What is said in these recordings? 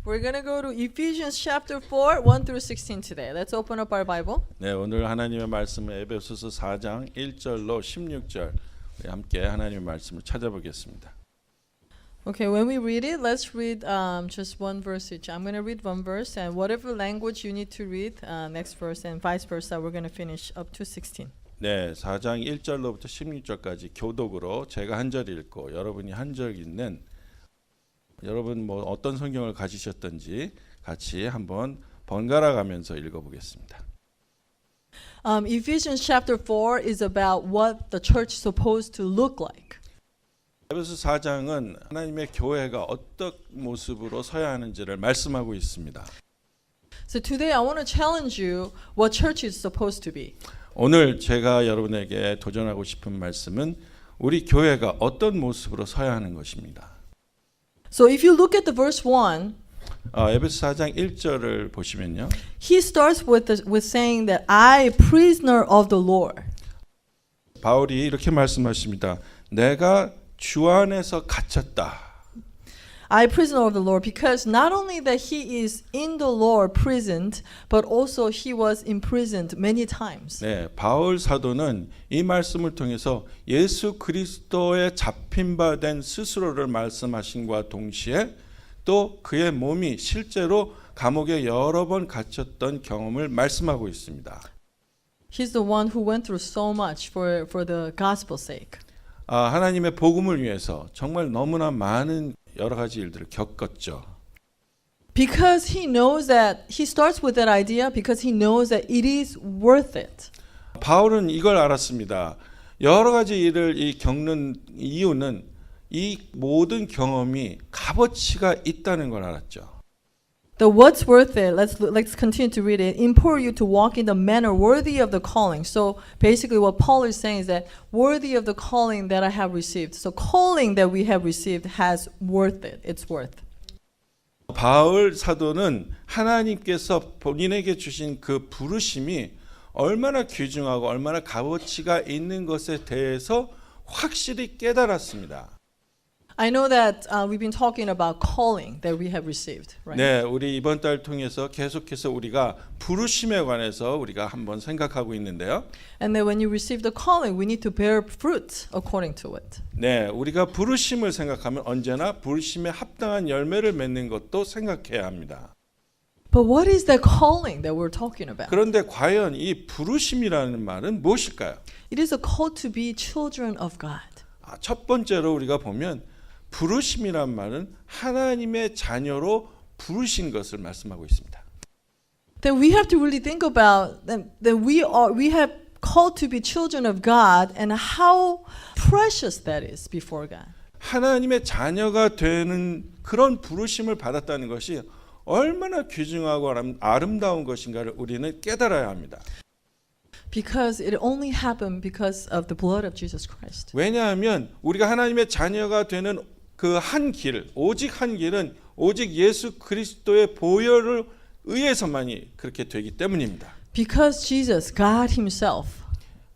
We're going to go to Ephesians chapter 4, 1 through 16 today. Let's open up our Bible. 네, 오늘 하나님의 말씀은 에베소서 4장 1절로 16절 우리 함께 하나님의 말씀을 찾아보겠습니다. Okay, when we read it, let's read just one verse each. I'm going to read one verse, and whatever language you need to read, next verse, and vice versa, we're going to finish up to 16. 네, 4장 1절로부터 16절까지 교독으로 제가 한 절 읽고 여러분이 한 절 읽는 여러분 뭐 어떤 성경을 가지셨든지 같이 한번 번갈아 가면서 읽어보겠습니다. Ephesians chapter 4 is about what the church is supposed to look like. 에베소 4장은 하나님의 교회가 어떤 모습으로 서야 하는지를 말씀하고 있습니다. So today I want to challenge you what church is supposed to be. 오늘 제가 여러분에게 도전하고 싶은 말씀은 우리 교회가 어떤 모습으로 서야 하는 것입니다. So if you look at the verse 1, 에베소 4장 1절을 보시면요. he starts with saying that I, prisoner of the Lord. 바울이 이렇게 말씀하십니다. 내가 주 안에서 갇혔다. I, prisoner of the Lord, because not only that he is in the Lord prisoned, but also he was imprisoned many times. 네, 바울 사도는 이 말씀을 통해서 예수 그리스도의 잡힌 바 된 스스로를 말씀하신과 동시에 또 그의 몸이 실제로 감옥에 여러 번 갇혔던 경험을 말씀하고 있습니다. He's the one who went through so much for the gospel's sake. 하나님의 복음을 위해서 정말 너무나 많은 여러 가지 일들을 겪었죠. Because he knows that, he starts with that idea because he knows that it is worth it. 바울은 이걸 알았습니다. 여러 가지 일을 겪는 이유는 이 모든 경험이 값어치가 있다는 걸 알았죠. The what's worth it, let's continue to read it. Implore you to walk in the manner worthy of the calling. So basically what Paul is saying is that worthy of the calling that I have received. So calling that we have received has worth it. It's worth. 바울 사도는 하나님께서 본인에게 주신 그 부르심이 얼마나 귀중하고 얼마나 값어치가 있는 것에 대해서 확실히 깨달았습니다. I know that we've been talking about calling that we have received, right? 네, 우리 이번 달 통해서 계속해서 우리가 부르심에 관해서 우리가 한번 생각하고 있는데요. And that when you receive the calling, we need to bear fruit according to it. 네, 우리가 부르심을 생각하면 언제나 부르심에 합당한 열매를 맺는 것도 생각해야 합니다. But what is the calling that we're talking about? 그런데 과연 이 부르심이라는 말은 무엇일까요? It is a call to be children of God. 첫 번째로 우리가 보면 부르심이란 말은 하나님의 자녀로 부르신 것을 말씀하고 있습니다. Then we have to really think about that we have called to be children of God and how precious that is before God. 하나님의 자녀가 되는 그런 부르심을 받았다는 것이 얼마나 귀중하고 아름다운 것인가를 우리는 깨달아야 합니다. Because it only happened because of the blood of Jesus Christ. 왜냐하면 우리가 하나님의 자녀가 되는 그 한 길, 오직 한 길은 오직 예수 그리스도의 보혈을 의해서만이 그렇게 되기 때문입니다. Because Jesus, God himself,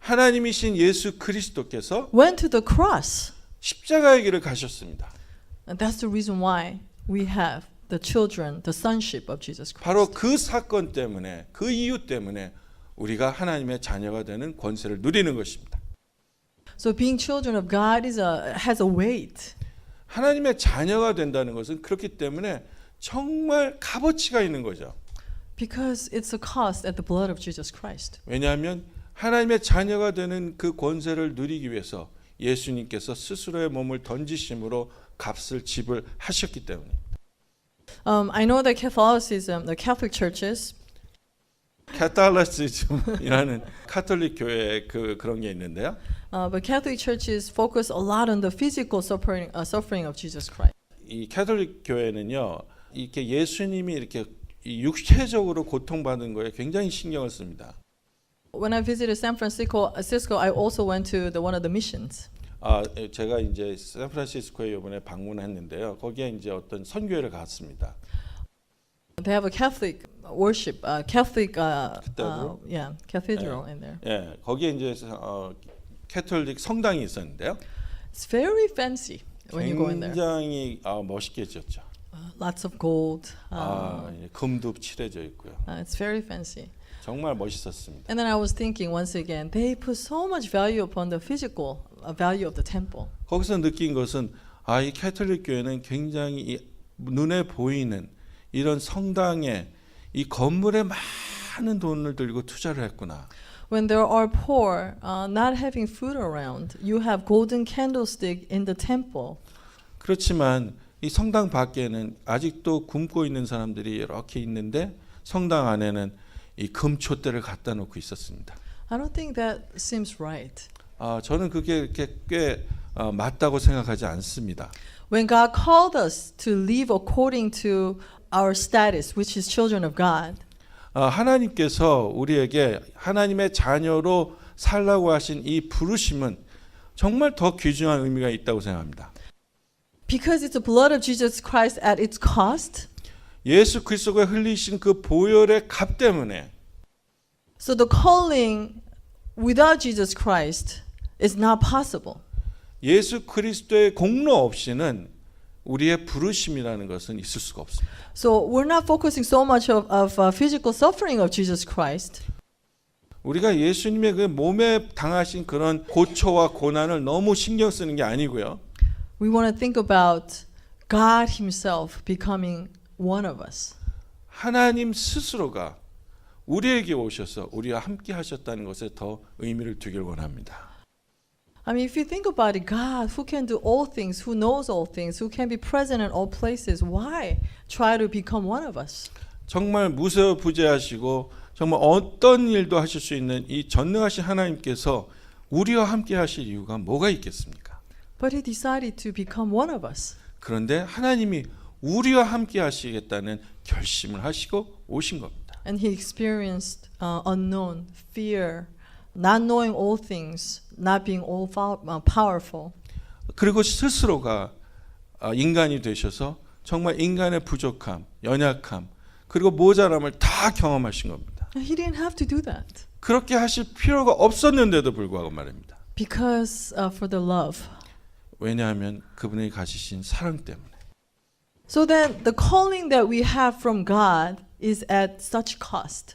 하나님이신 예수 그리스도께서 went to the cross. 십자가의 길을 가셨습니다. And that's the reason why we have the children, the sonship of Jesus Christ. 바로 그 사건 때문에, 그 이유 때문에 우리가 하나님의 자녀가 되는 권세를 누리는 것입니다. So being children of God has a weight. 하나님의 자녀가 된다는 것은 그렇기 때문에 정말 값어치가 있는 거죠. Because it's a cost at the blood of Jesus Christ. 왜냐하면 하나님의 자녀가 되는 그 권세를 누리기 위해서 예수님께서 스스로의 몸을 던지심으로 값을 지불하셨기 때문입니다. I know that Catholicism, the Catholic churches, 카톨리시즘이라는 카톨릭 교회 그런 게 있는데요. but Catholic churches focus a lot on the physical suffering of Jesus Christ. 이 카톨릭 교회는요, 이렇게 예수님이 이렇게 육체적으로 고통받은 거에 굉장히 신경을 씁니다. When I visited San Francisco, I also went to one of the missions. 제가 이제 샌프란시스코에 이번에 방문했는데요. 거기에 이제 어떤 선교회를 갔습니다. They have a Catholic worship, Catholic, cathedral in there. 예, 거기에 이제 캐톨릭 성당이 있었는데요. It's very fancy when you go in there. 굉장히 멋있게 지었죠. lots of gold. 금도 칠해져 있고요. It's very fancy. 정말 멋있었습니다. And then I was thinking once again, they put so much value upon the physical value of the temple. 거기서 느낀 것은 이 캐톨릭 교회는 굉장히 이 눈에 보이는 이런 성당에 이 건물에 많은 돈을 들고 투자를 했구나. When there are poor, not having food around, you have golden candlestick in the temple. 그렇지만 이 성당 밖에는 아직도 굶고 있는 사람들이 이렇게 있는데 성당 안에는 이 금촛대를 갖다 놓고 있었습니다. I don't think that seems right. 저는 그게 이렇게 꽤 맞다고 생각하지 않습니다. When God called us to live according to our status, which is children of God, 하나님께서 우리에게 하나님의 자녀로 살라고 하신 이 부르심은 정말 더 귀중한 의미가 있다고 생각합니다. because it's the blood of Jesus Christ at its cost, 예수 그리스도가 흘리신 그 보혈의 값 때문에 so the calling without Jesus Christ is not possible. 예수 그리스도의 공로 없이는 우리의 부르심이라는 것은 있을 수가 없습니다. So we're not focusing so much of physical suffering of Jesus Christ. 우리가 예수님의 그 몸에 당하신 그런 고초와 고난을 너무 신경 쓰는 게 아니고요. We want to think about God Himself becoming one of us. 하나님 스스로가 우리에게 오셔서 우리와 함께 하셨다는 것에 더 의미를 두길 원합니다. I mean, if you think about it, God, who can do all things, who knows all things, who can be present in all places, why try to become one of us? 정말 무소부재하시고 정말 어떤 일도 하실 수 있는 이 전능하신 하나님께서 우리와 함께 하실 이유가 뭐가 있겠습니까? But He decided to become one of us. 그런데 하나님이 우리와 함께 하시겠다는 결심을 하시고 오신 겁니다. And He experienced unknown, fear, not knowing all things, not being all powerful. 그리고 스스로가 인간이 되셔서 정말 인간의 부족함, 연약함, 그리고 모자람을 다 경험하신 겁니다. He didn't have to do that 그렇게 하실 필요가 없었는데도 불구하고 말입니다. because for the love. 왜냐하면 그분이 가지신 사랑 때문에. So then the calling that we have from God is at such cost.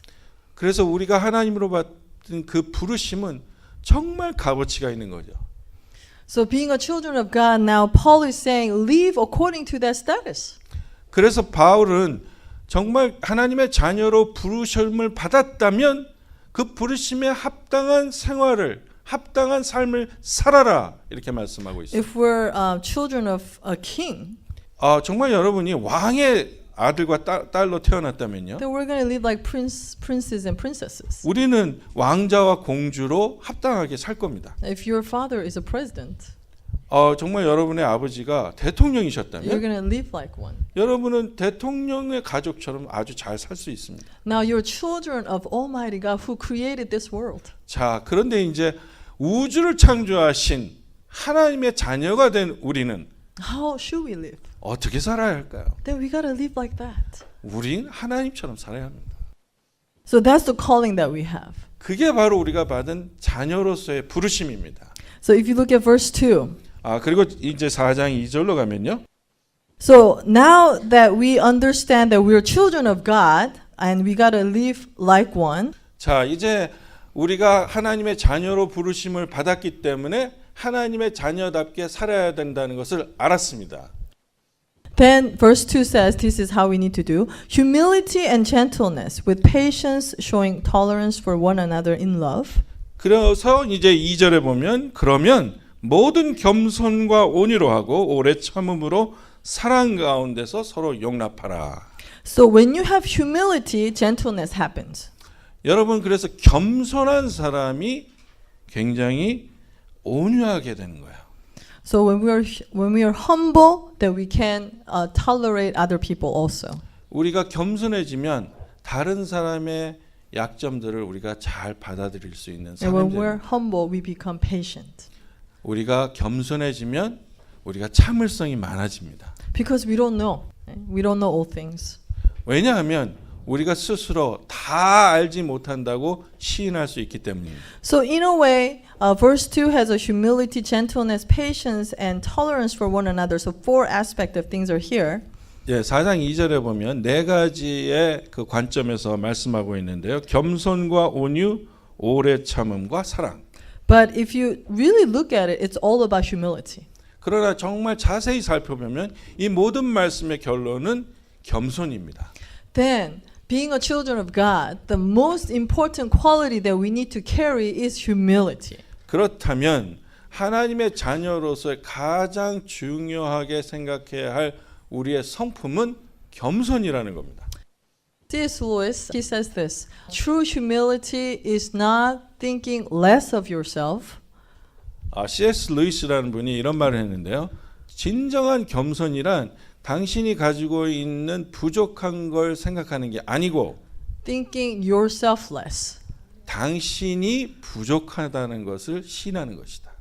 그래서 우리가 하나님으로 받은 그 부르심은 정말 값어치가 있는 거죠. So being a children of God, now Paul is saying, live according to that status. 그래서 바울은 정말 하나님의 자녀로 부르심을 받았다면 그 부르심에 합당한 생활을, 합당한 삶을 살아라 이렇게 말씀하고 있습니다. If we're children of a king, 정말 여러분이 왕의 아들과 딸로 태어났다면요. then we're going to live like princes and princesses. 우리는 왕자와 공주로 합당하게 살 겁니다. If your father is a president, 정말 여러분의 아버지가 you're 대통령이셨다면 going to live like one. 여러분은 대통령의 가족처럼 아주 잘 살 수 있습니다. Now you're children of Almighty God who created this world. 자, 그런데 이제 우주를 창조하신 하나님의 자녀가 된 우리는 How should we live? 어떻게 살아야 할까요? Then we got to live like that. 우린 하나님처럼 살아야 합니다. So that's the calling that we have. 그게 바로 우리가 받은 자녀로서의 부르심입니다. So if you look at verse 2. 그리고 이제 4장 2절로 가면요. So now that we understand that we're children of God and we got to live like one. 자, 이제 우리가 하나님의 자녀로 부르심을 받았기 때문에 하나님의 자녀답게 살아야 된다는 것을 알았습니다. Then verse 2 says this is how we need to do. Humility and gentleness with patience showing tolerance for one another in love. 그래서 이제 2절에 보면 그러면 모든 겸손과 온유로 하고 오래 참음으로 사랑 가운데서 서로 용납하라. So when you have humility, gentleness happens. 여러분 그래서 겸손한 사람이 굉장히 온유하게 되는 거예요. So when we are humble, that we can tolerate other people also. 우리가 겸손해지면 다른 사람의 약점들을 우리가 잘 받아들일 수 있는 And when 사람들. we're humble, we become patient. 우리가 겸손해지면 우리가 참을성이 많아집니다. Because we don't know. We don't know all things. 왜냐하면 우리가 스스로 다 알지 못한다고 시인할 수 있기 때문입니다. So in a way, verse 2 has a humility, gentleness, patience, and tolerance for one another. So 4 aspects of things are here. 예, 4장 2절에 보면 네 가지의 그 관점에서 말씀하고 있는데요. 겸손과 온유, 오래 참음과 사랑. But if you really look at it, it's all about humility. 그러나 정말 자세히 살펴보면 이 모든 말씀의 결론은 겸손입니다. Then, being a children of God, the most important quality that we need to carry is humility. 그렇다면 하나님의 자녀로서 가장 중요하게 생각해야 할 우리의 성품은 겸손이라는 겁니다. C.S. Lewis, he says this, true humility is not thinking less of yourself, C.S. 루이스라는 분이 이런 말을 했는데요. 진정한 겸손이란 당신이 가지고 있는 부족한 걸 생각하는 게 아니고 thinking yourself less. 당신이 부족하다는 것을 시인하는 것이다.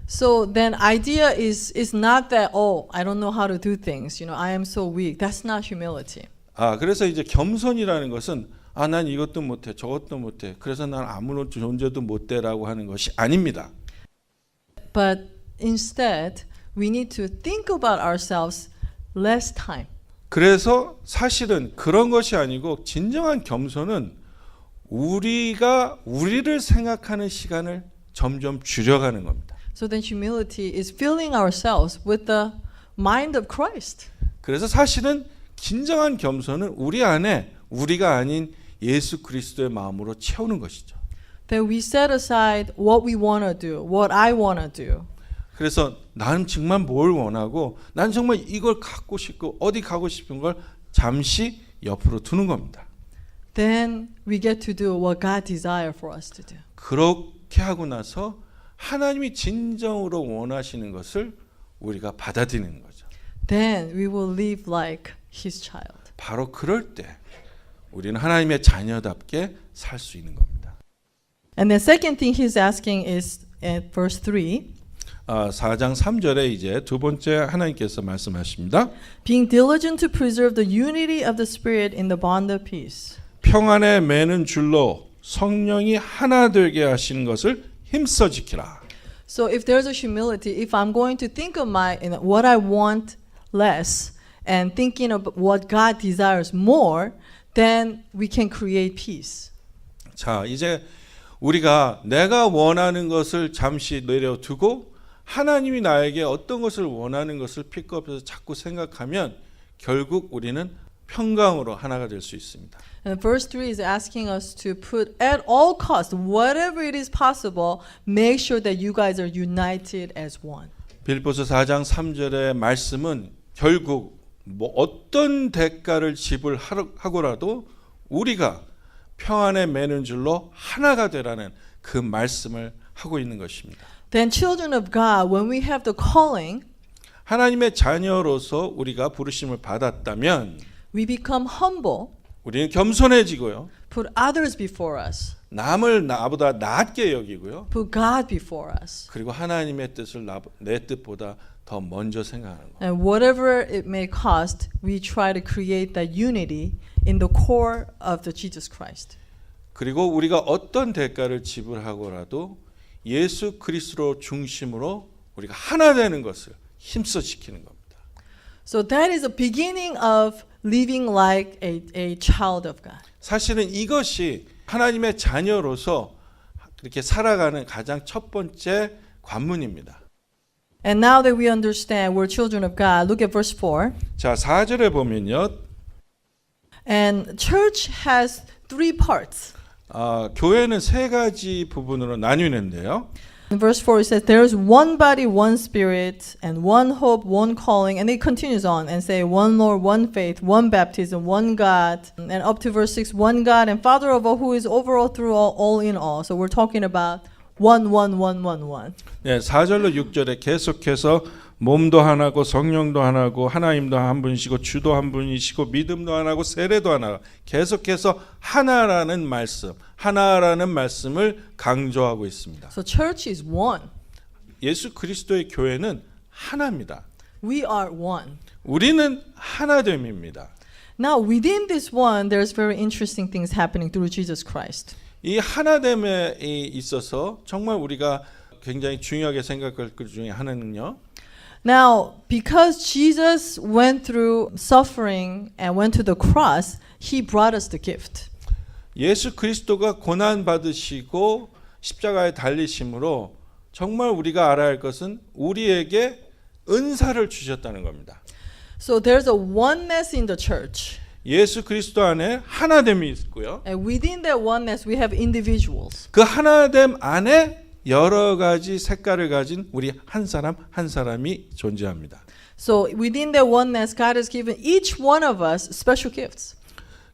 So then idea is not that, oh, I don't know how to do things, I am so weak. That's not humility. 그래서 이제 겸손이라는 것은 난 이것도 못해 저것도 못해 그래서 난 아무런 존재도 못돼라고 하는 것이 아닙니다. But instead, we need to think about ourselves less time. 그래서 사실은 그런 것이 아니고 진정한 겸손은 우리가 우리를 생각하는 시간을 점점 줄여가는 겁니다. So then humility is filling ourselves with the mind of Christ. 그래서 사실은 진정한 겸손은 우리 안에 우리가 아닌 예수 그리스도의 마음으로 채우는 것이죠. That we set aside what we want to do, what I want to do. 그래서 나는 정말 뭘 원하고 난 정말 이걸 갖고 싶고 어디 가고 싶은 걸 잠시 옆으로 두는 겁니다. Then we get to do what God desires for us to do. 그렇게 하고 나서 하나님이 진정으로 원하시는 것을 우리가 받아들이는 거죠. Then we will live like His child. 바로 그럴 때 우리는 하나님의 자녀답게 살 수 있는 겁니다. And the second thing He's asking is at verse 3. 4장 3절에 이제 두 번째 하나님께서 말씀하십니다. Being diligent to preserve the unity of the Spirit in the bond of peace. 평안에 매는 줄로 성령이 하나 되게 하시는 것을 힘써 지키라. So if there's a humility, if I'm going to think of what I want less and thinking of what God desires more, then we can create peace. 자, 이제 우리가 내가 원하는 것을 잠시 내려두고 하나님이 나에게 어떤 것을 원하는 것을 픽업해서 자꾸 생각하면 결국 우리는 평강으로 하나가 될 수 있습니다. And verse 3 is asking us to put at all costs, whatever it is possible, make sure that you guys are united as one. 빌립보서 4장 3절의 말씀은 결국 어떤 대가를 지불하고라도 우리가 평안에 매는 줄로 하나가 되라는 그 말씀을 하고 있는 것입니다. Then children of God, when we have the calling, 하나님의 자녀로서 우리가 부르심을 받았다면 we become humble, 우리는 겸손해지고요. put others before us, 남을 나보다 낮게 여기고요. put God before us. 그리고 하나님의 뜻을 내 뜻보다 더 먼저 생각하는 거. And whatever it may cost, we try to create that unity in the core of the Jesus Christ. 그리고 우리가 어떤 대가를 지불하고라도 예수 그리스도 중심으로 우리가 하나 되는 것을 힘써 지키는 겁니다. So that is the beginning of living like a child of God. 사실은 이것이 하나님의 자녀로서 그렇게 살아가는 가장 첫 번째 관문입니다. And now that we understand we're children of God, look at verse 4. 자, 4절에 보면요. And church has three parts. 교회는 세 가지 부분으로 나뉘는데요. In verse 4 it says, there is one body, one spirit, and one hope, one calling. And it continues on and say, one Lord, one faith, one baptism, one God. And up to verse 6, one God and Father of all, who is over all, through all in all. So we're talking about one. 네, 4절로 6절에 계속해서 몸도 하나고 성령도 하나고 하나님도 한 분이시고 주도 한 분이시고 믿음도 하나고 세례도 하나. 계속해서 하나라는 말씀을 강조하고 있습니다. So church is one. 예수 그리스도의 교회는 하나입니다. We are one. 우리는 하나됨입니다. Now within this one, there's very interesting things happening through Jesus Christ. 이 하나됨에 있어서 정말 우리가 굉장히 중요하게 생각할 것 중에 하나는요. Now, because Jesus went through suffering and went to the cross, he brought us the gift. 예수 그리스도가 고난 받으시고 십자가에 달리심으로 정말 우리가 알아야 할 것은 우리에게 은사를 주셨다는 겁니다. So there's a oneness in the church. 예수 그리스도 안에 하나됨이 있고요. And within that oneness, we have individuals. 그 하나됨 안에 여러 가지 색깔을 가진 우리 한 사람 한 사람이 존재합니다. So within that oneness, God has given each one of us special gifts.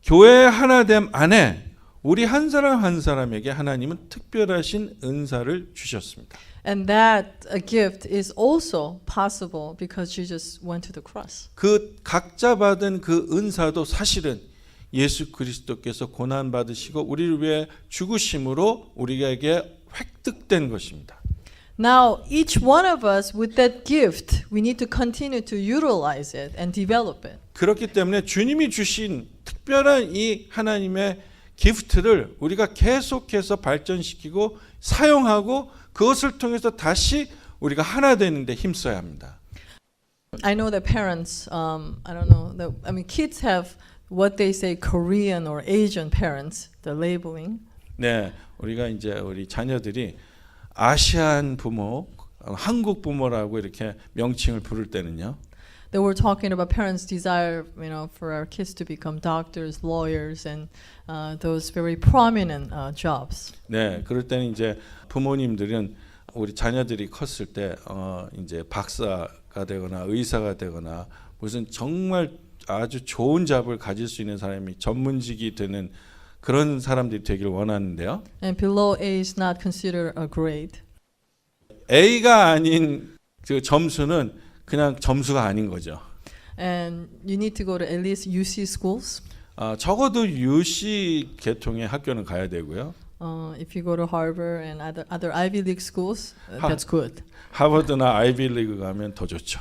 교회 하나됨 안에 우리 한 사람 한 사람에게 하나님은 특별하신 은사를 주셨습니다. And that gift is also possible because Jesus went to the cross. 그 각자 받은 그 은사도 사실은 예수 그리스도께서 고난 받으시고 우리를 위해 죽으심으로 우리에게 획득된 것입니다. Now, each one of us with that gift, we need to continue to utilize it and develop it. 그렇기 때문에 주님이 주신 특별한 이 하나님의 기프트를 우리가 계속해서 발전시키고 사용하고 그것을 통해서 다시 우리가 하나 되는데 힘써야 합니다. I know that parents, I don't know, kids have what they say Korean or Asian parents, the labeling. 네, 우리가 이제 우리 자녀들이 아시안 부모, 한국 부모라고 이렇게 명칭을 부를 때는요. They were talking about parents' desire, for our kids to become doctors, lawyers, and those very prominent jobs. 네, 그럴 때는 이제 부모님들은 우리 자녀들이 컸을 때 이제 박사가 되거나 의사가 되거나 무슨 정말 아주 좋은 잡을 가질 수 있는 사람이 전문직이 되는 그런 사람들이 되길 원하는데요. And below A is not considered a grade. A가 아닌 그 점수는 그냥 점수가 아닌 거죠. And you need to go to at least UC schools. 적어도 UC 계통의 학교는 가야 되고요. If you go to Harvard and other Ivy League schools, that's good. 하버드나 아이비리그 가면 더 좋죠.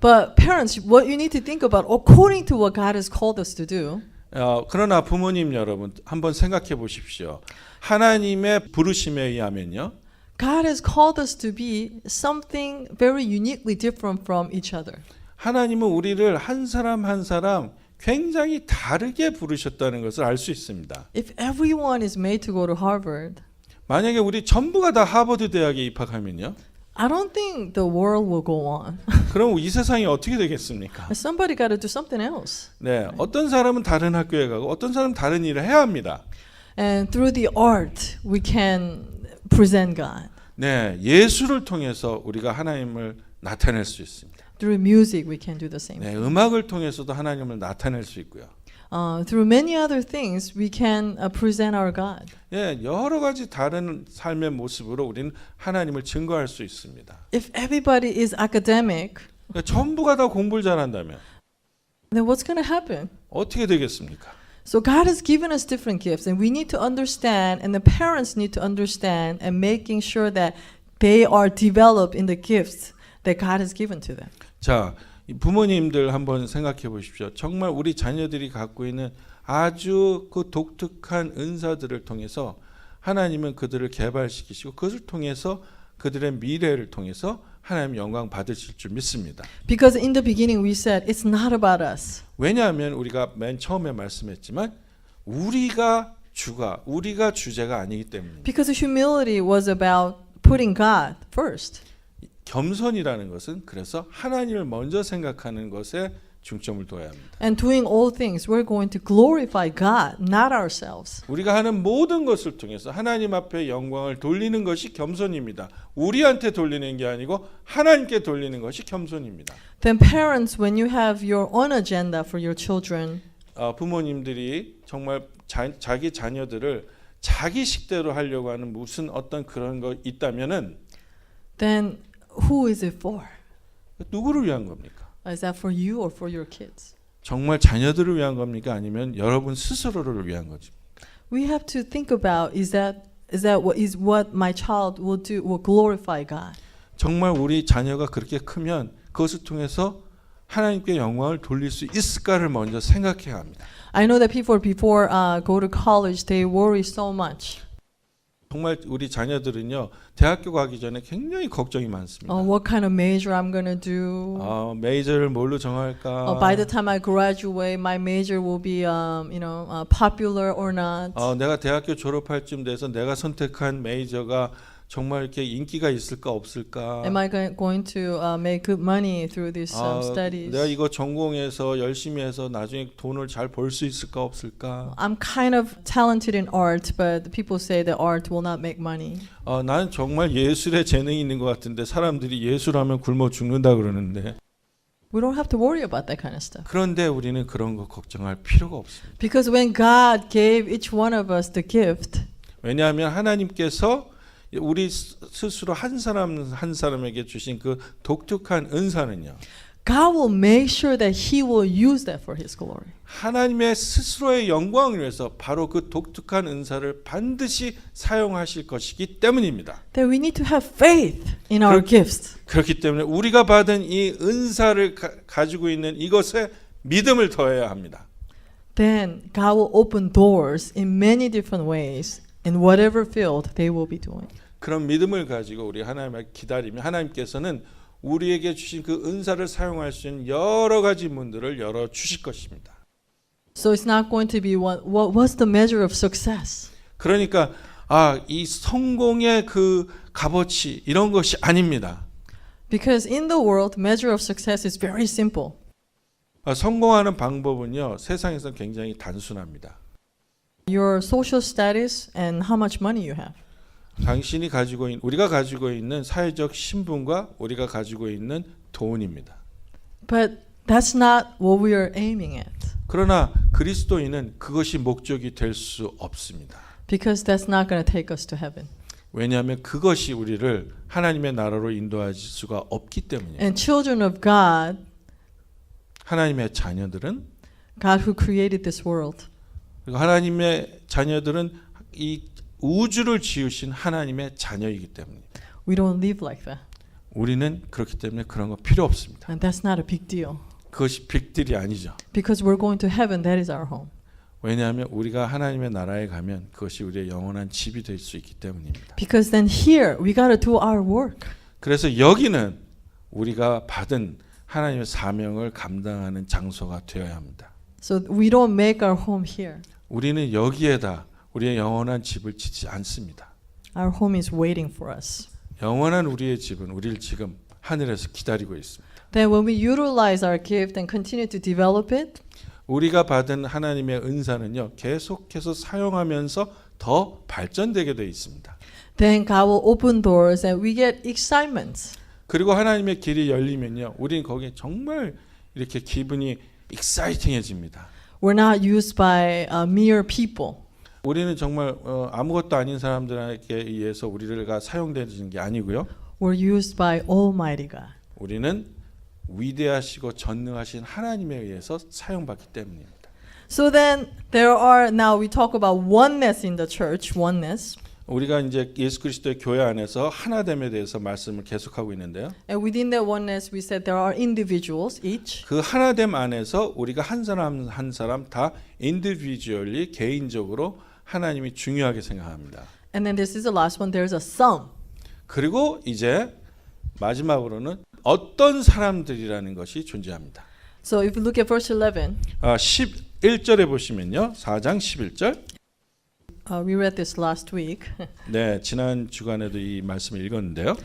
But parents, what you need to think about, according to what God has called us to do, 그러나 부모님 여러분 한번 생각해 보십시오. 하나님의 부르심에 의하면요. God has called us to be something very uniquely different from each other. 하나님은 우리를 한 사람 한 사람 굉장히 다르게 부르셨다는 것을 알 수 있습니다. If everyone is made to go to Harvard, 만약에 우리 전부가 다 하버드 대학에 입학하면요. I don't think the world will go on. 그럼 이 세상이 어떻게 되겠습니까? Somebody got to do something else. 네, 어떤 사람은 다른 학교에 가고 어떤 사람은 다른 일을 해야 합니다. And through the art, we can present God. 네, 예술을 통해서 우리가 하나님을 나타낼 수 있습니다. Through music, we can do the same. 네, 음악을 통해서도 하나님을 나타낼 수 있고요. Through many other things, we can present our God. 예, 여러 가지 다른 삶의 모습으로 우리는 하나님을 증거할 수 있습니다. If everybody is academic, 그러니까 전부가 다 공부를 잘한다면 then what's going to happen? 어떻게 되겠습니까? So God has given us different gifts, and we need to understand, and the parents need to understand, and making sure that they are developed in the gifts that God has given to them. 자, 부모님들 한번 생각해 보십시오. 정말 우리 자녀들이 갖고 있는 아주 그 독특한 은사들을 통해서 하나님은 그들을 개발시키시고 그것을 통해서 그들의 미래를 통해서 하나님 영광 받으실 줄 믿습니다. Because in the beginning we said it's not about us. 왜냐하면 우리가 맨 처음에 말씀했지만 우리가 주제가 아니기 때문입니다. Because humility was about putting God first. 겸손이라는 것은 그래서 하나님을 먼저 생각하는 것에 중점을 둬야 합니다. And doing all things, we're going to glorify God, not ourselves. 우리가 하는 모든 것을 통해서 하나님 앞에 영광을 돌리는 것이 겸손입니다. 우리한테 돌리는 게 아니고 하나님께 돌리는 것이 겸손입니다. Then parents, when you have your own agenda for your children, 부모님들이 정말 자기 자녀들을 자기 식대로 하려고 하는 무슨 어떤 그런 거 있다면은 then who is it for? 누구를 위한 겁니까? Is that for you or for your kids? 정말 자녀들을 위한 겁니까? 아니면 여러분 스스로를 위한 거지? We have to think about is that what my child will do will glorify God. 정말 우리 자녀가 그렇게 크면 그것을 통해서 하나님께 영광을 돌릴 수 있을까를 먼저 생각해야 합니다. I know that people before go to college they worry so much. 정말 우리 자녀들은요 대학교 가기 전에 굉장히 걱정이 많습니다. What kind of major I'm gonna do? 메이저를 뭘로 정할까? By the time I graduate, my major will be, popular or not. 내가 대학교 졸업할 쯤 돼서 내가 선택한 메이저가 정말 이렇게 인기가 있을까 없을까? Am I going to make good money through these studies? 내가 이거 전공해서 열심히 해서 나중에 돈을 잘 벌 수 있을까 없을까? I'm kind of talented in art, but people say that art will not make money. 나는 정말 예술에 재능이 있는 것 같은데 사람들이 예술하면 굶어 죽는다 그러는데. We don't have to worry about that kind of stuff. 그런데 우리는 그런 거 걱정할 필요가 없습니다. Because when God gave each one of us the gift, 왜냐하면 하나님께서 우리 스스로 한 사람 한 사람에게 주신 그 독특한 은사는요. God will make sure that He will use that for His glory. 하나님의 스스로의 영광을 위해서 바로 그 독특한 은사를 반드시 사용하실 것이기 때문입니다. That we need to have faith in our gifts. 그렇기 때문에 우리가 받은 이 은사를 가지고 있는 이것에 믿음을 더해야 합니다. Then God will open doors in many different ways in whatever field they will be doing. 그런 믿음을 가지고 우리 하나님을 기다리면 하나님께서는 우리에게 주신 그 은사를 사용할 수 있는 여러 가지 문들을 열어 주실 것입니다. So it's not going to be what's the measure of success? 그러니까 이 성공의 그 값어치 이런 것이 아닙니다. Because in the world, measure of success is very simple. 성공하는 방법은요 세상에서 굉장히 단순합니다. Your social status and how much money you have. 당신이 가지고 있는 우리가 가지고 있는 사회적 신분과 우리가 가지고 있는 돈입니다. But that's not what we are aiming at. 그러나 그리스도인은 그것이 목적이 될 수 없습니다. Because that's not going to take us to heaven. 왜냐하면 그것이 우리를 하나님의 나라로 인도할 수가 없기 때문이에요. And children of God, 하나님의 자녀들은 God who created this world, 그리고 하나님의 자녀들은 이 우주를 지으신 하나님의 자녀이기 때문입니다. we don't live like that. 우리는 그렇기 때문에 그런 거 필요 없습니다. And that's not a big deal. 그것이 빅딜이 아니죠. Because we're going to heaven, that is our home. 왜냐하면 우리가 하나님의 나라에 가면 그것이 우리의 영원한 집이 될 수 있기 때문입니다. Because then here, we got to do our work. 그래서 여기는 우리가 받은 하나님의 사명을 감당하는 장소가 되어야 합니다. So we don't make our home here. 우리는 여기에다 우리의 영원한 집을 짓지 않습니다. Our home is waiting for us. 영원한 우리의 집은 우리를 지금 하늘에서 기다리고 있습니다. Then when we utilize our gift and continue to develop it, 우리가 받은 하나님의 은사는요 계속해서 사용하면서 더 발전되게 되어 있습니다. then God will open doors and we get excitement. 그리고 하나님의 길이 열리면요 우리는 거기에 정말 이렇게 기분이 익사이팅해집니다. We're not used by mere people. 우리는 정말 아무것도 아닌 사람들에게 의해서 우리가 사용되는 게 아니고요. We're used by Almighty God. 우리는 위대하시고 전능하신 하나님에 의해서 사용받기 때문입니다. So then there are, now we talk about oneness in the church, oneness. 우리가 이제 예수 그리스도의 교회 안에서 하나됨에 대해서 말씀을 계속하고 있는데요. And within that oneness we said there are individuals each. 그 하나됨 안에서 우리가 한 사람 한 사람 다 individually 개인적으로 하나님이 중요하게 생각합니다. And then this is the last one, there's a sum. 그리고 이제 마지막으로는 어떤 사람들이라는 것이 존재합니다. So if you look at verse 11, 11절에 보시면요. 4장 11절. we read this last week. 네, 지난 주간에도 이 말씀을 읽었는데요.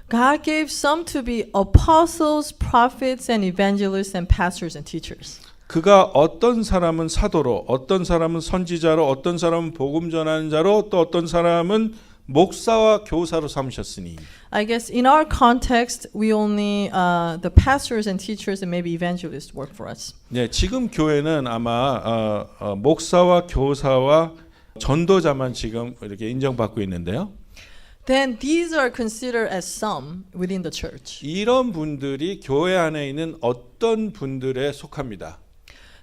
God gave some to be apostles, prophets, and evangelists, and pastors and teachers. 그가 어떤 사람은 사도로, 어떤 사람은 선지자로, 어떤 사람은 복음 전하는 자로, 또 어떤 사람은 목사와 교사로 삼으셨으니. I guess in our context, we only the pastors and teachers and maybe evangelists work for us. 네, 지금 교회는 아마 목사와 교사와 전도자만 지금 이렇게 인정받고 있는데요. Then these are considered as some within the church. 이런 분들이 교회 안에 있는 어떤 분들에 속합니다.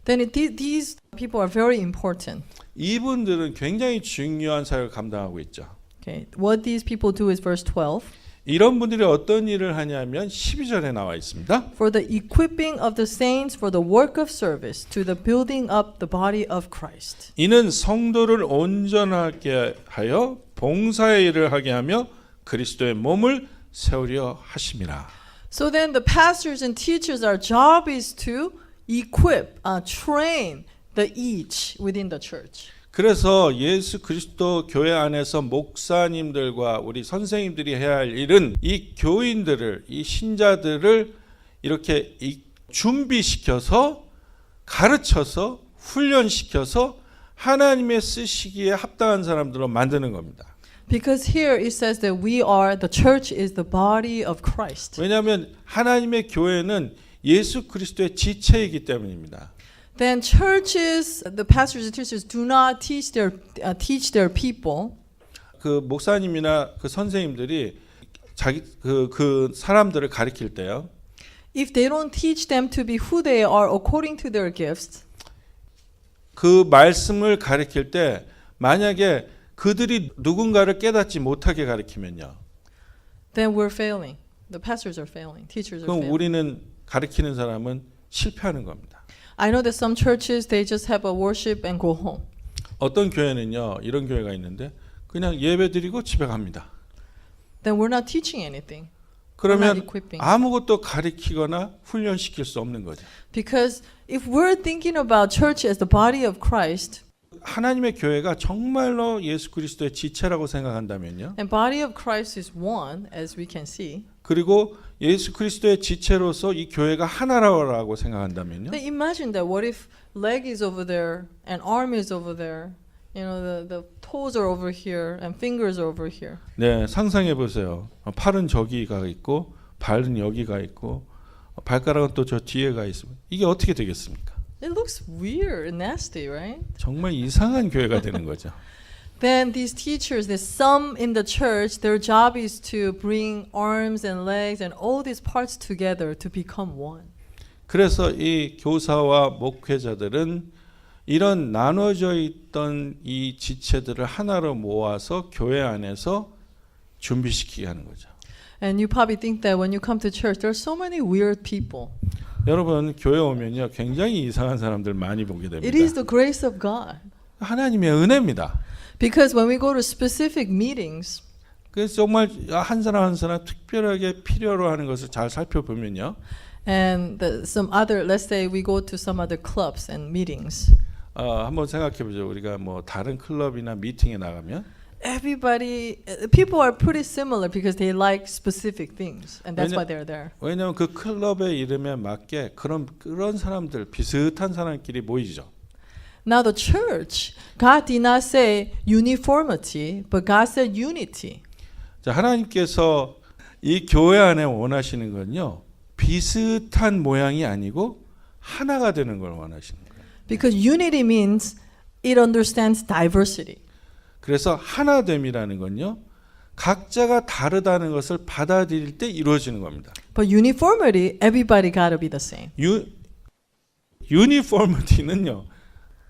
Then these people are very important. 이분들은 굉장히 중요한 사역을 감당하고 있죠. Okay, what these people do is verse 12. 이런 분들이 어떤 일을 하냐면 12절에 나와 있습니다. For the equipping of the saints for the work of service to the building up the body of Christ. 이는 성도를 온전하게 하여 봉사의 일을 하게 하며 그리스도의 몸을 세우려 하심이라. So then the pastors and teachers, our job is to equip, train the each within the church. 그래서 예수 그리스도 교회 안에서 목사님들과 우리 선생님들이 해야 할 일은 이 교인들을, 이 신자들을 이렇게 준비시켜서 가르쳐서 훈련시켜서 하나님의 쓰시기에 합당한 사람들로 만드는 겁니다. Because here it says that the church is the body of Christ. 왜냐하면 하나님의 교회는 예수 그리스도의 지체이기 때문입니다. Then churches, the pastors and teachers do not teach their people. 그 목사님이나 그 선생님들이 자기 그 사람들을 가르칠 때요. If they don't teach them to be who they are according to their gifts, 그 말씀을 가르칠 때 만약에 그들이 누군가를 깨닫지 못하게 가르치면요. then we're failing. The pastors are failing. Teachers are 그럼 failing. 우리는 가르치는 사람은 실패하는 겁니다. I know that some churches they just have a worship and go home. 어떤 교회는요. 이런 교회가 있는데 그냥 예배드리고 집에 갑니다. Then we're not teaching anything. We're not 그러면 equipping. 아무것도 가르치거나 훈련시킬 수 없는 거죠. Because if we're thinking about church as the body of Christ, 하나님의 교회가 정말로 예수 그리스도의 지체라고 생각한다면요. and body of Christ is one, as we can see, 그리고 예수 그리스도의 지체로서 이 교회가 하나라고 생각한다면요. then imagine that what if leg is over there and arm is over there, you know, the toes are over here and fingers are over here. 네, 상상해 보세요. 팔은 저기가 있고 발은 여기가 있고 발가락은 또 저 뒤에가 있으면 이게 어떻게 되겠습니까? It looks weird and nasty, right? 정말 이상한 교회가 되는 거죠. Then these teachers, there's some in the church, their job is to bring arms and legs and all these parts together to become one. 그래서 이 교사와 목회자들은 이런 나눠져 있던 이 지체들을 하나로 모아서 교회 안에서 준비시키게 하는 거죠. And you probably think that when you come to church, there are so many weird people. 여러분 교회 오면요 굉장히 이상한 사람들 많이 보게 됩니다. It is the grace of God. 하나님의 은혜입니다. Because when we go to specific meetings, 그래서 정말 한 사람 한 사람 특별하게 필요로 하는 것을 잘 살펴보면요. and some other, let's say we go to some other clubs and meetings, 한번 생각해 보죠. 우리가 뭐 다른 클럽이나 미팅에 나가면 people are pretty similar because they like specific things, and that's why they're there. 왜냐하면 그 클럽의 이름에 맞게 그런 사람들 비슷한 사람끼리 모이죠. Now the church, God did not say uniformity, but God said unity. 자, 하나님께서 이 교회 안에 원하시는 건요 비슷한 모양이 아니고 하나가 되는 걸 원하시는 거예요. Because unity means it understands diversity. 그래서 하나됨이라는 건요 각자가 다르다는 것을 받아들일 때 이루어지는 겁니다. But uniformity, everybody gotta be the same. 유니포미티는요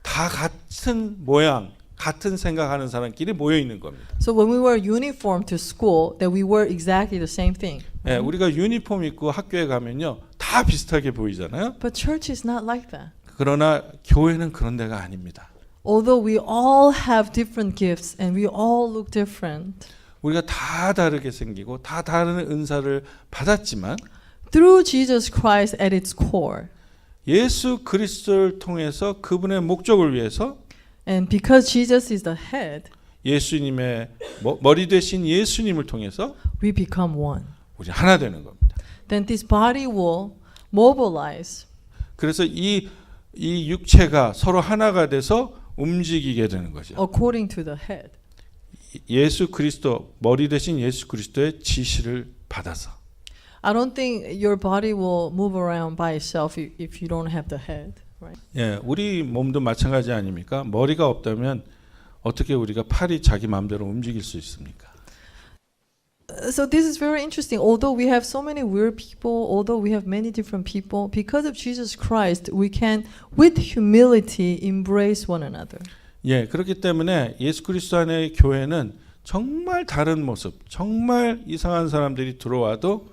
다 같은 모양, 같은 생각하는 사람끼리 모여 있는 겁니다. So when we wear uniform to school, that we wear exactly the same thing. 네, 우리가 유니폼 입고 학교에 가면요 다 비슷하게 보이잖아요. But church is not like that. 그러나 교회는 그런 데가 아닙니다. Although we all have different gifts and we all look different, 우리가 다 다르게 생기고 다 다른 은사를 받았지만 through Jesus Christ at its core, 예수 그리스도를 통해서 그분의 목적을 위해서 and because Jesus is the head, 예수님의 머리 되신 예수님을 통해서 we become one. 우리 하나 되는 겁니다. Then this body will mobilize. 그래서 이 육체가 서로 하나가 돼서 움직이게 되는 거죠. According to the head. 예수 그리스도 머리 대신 예수 그리스도의 지시를 받아서. I don't think your body will move around by itself if you don't have the head, right? 예, 우리 몸도 마찬가지 아닙니까? 머리가 없다면 어떻게 우리가 팔이 자기 마음대로 움직일 수 있습니까? So this is very interesting. Although we have so many weird people, although we have many different people, because of Jesus Christ, we can, with humility, embrace one another. 예, 그렇기 때문에 예수 그리스도 안의 교회는 정말 다른 모습, 정말 이상한 사람들이 들어와도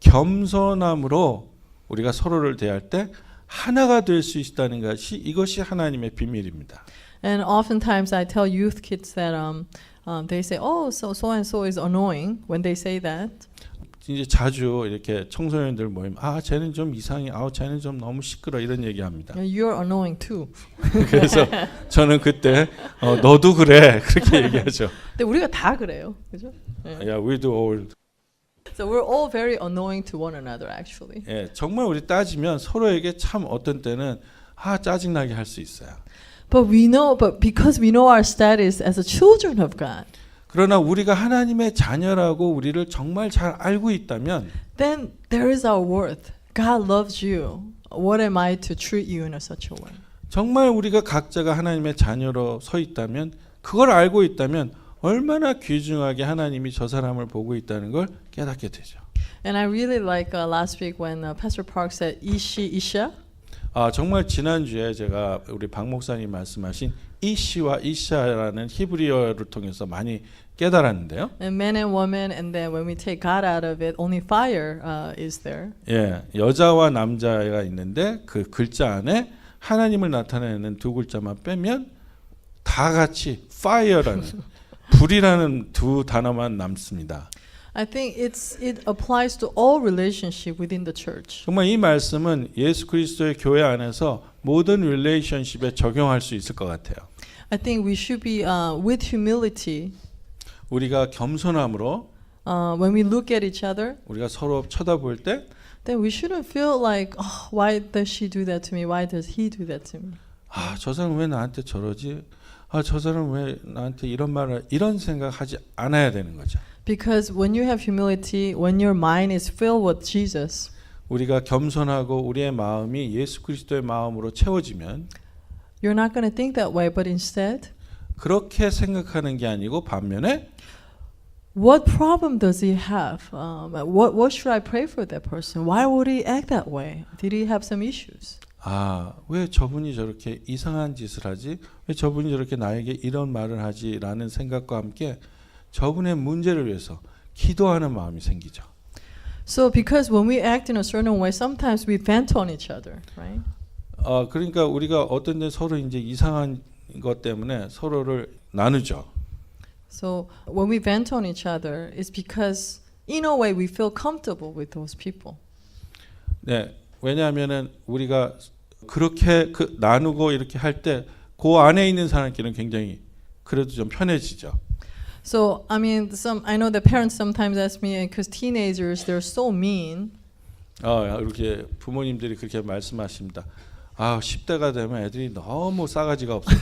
겸손함으로 우리가 서로를 대할 때 하나가 될 수 있다는 것이 이것이 하나님의 비밀입니다. And oftentimes I tell youth kids that they say, "Oh, so and so is annoying." When they say that, 이제 자주 이렇게 청소년들 모임, 아 쟤는 좀 이상해, 아 쟤는 좀 너무 시끄러 이런 얘기합니다. you're annoying too. 그래서 저는 그때 너도 그래 그렇게 얘기하죠. 근데 우리가 다 그래요, 그죠? Yeah, we do all. So we're all very annoying to one another, actually. 예, 정말 우리 따지면 서로에게 참 어떤 때는 짜증나게 할 수 있어요. But because we know our status as a children of God, 그러나 우리가 하나님의 자녀라고 우리를 정말 잘 알고 있다면 then there is our worth. God loves you. What am I to treat you in such a way? 정말 우리가 각자가 하나님의 자녀로 서 있다면 그걸 알고 있다면 얼마나 귀중하게 하나님이 저 사람을 보고 있다는 걸 깨닫게 되죠. And I really like last week when Pastor Park said Isha. 정말 지난주에 제가 우리 박 목사님 말씀하신 이시와 이샤라는 히브리어를 통해서 많이 깨달았는데요. And man and woman, and then when we take God out of it, only fire is there. 예, 여자와 남자가 있는데 그 글자 안에 하나님을 나타내는 두 글자만 빼면 다 같이 fire라는 불이라는 두 단어만 남습니다. I think it applies to all relationship within the church. 정말 이 말씀은 예수 그리스도의 교회 안에서 모든 릴레이션십에 적용할 수 있을 것 같아요. I think we should be with humility. 우리가 겸손함으로 when we look at each other, 우리가 서로 쳐다볼 때 then we shouldn't feel like, oh, why does she do that to me? Why does he do that to me? 저 사람 왜 나한테 저러지? 저 사람 왜 나한테 이런 말을 이런 생각하지 않아야 되는 거죠. Because when you have humility, when your mind is filled with Jesus, 우리가 겸손하고 우리의 마음이 예수 그리스도의 마음으로 채워지면 you're not going to think that way, but instead, 그렇게 생각하는 게 아니고 반면에 what problem does he have? What should I pray for that person? Why would he act that way? Did he have some issues? 왜 저분이 저렇게 이상한 짓을 하지? 왜 저분이 저렇게 나에게 이런 말을 하지? 라는 생각과 함께 저분의 문제를 위해서 기도하는 마음이 생기죠. So because when we act in a certain way, sometimes we vent on each other, right? 그러니까 우리가 어떤 데 서로 이제 이상한 것 때문에 서로를 나누죠. So when we vent on each other, it's because in a way we feel comfortable with those people. 네, 왜냐하면은 우리가 그렇게 나누고 이렇게 할 때 그 안에 있는 사람끼리는 굉장히 그래도 좀 편해지죠. So I mean, I know the parents sometimes ask me, because teenagers they're so mean. 이렇게 부모님들이 그렇게 말씀하십니다. 10대가 되면 애들이 너무 싸가지가 없어요.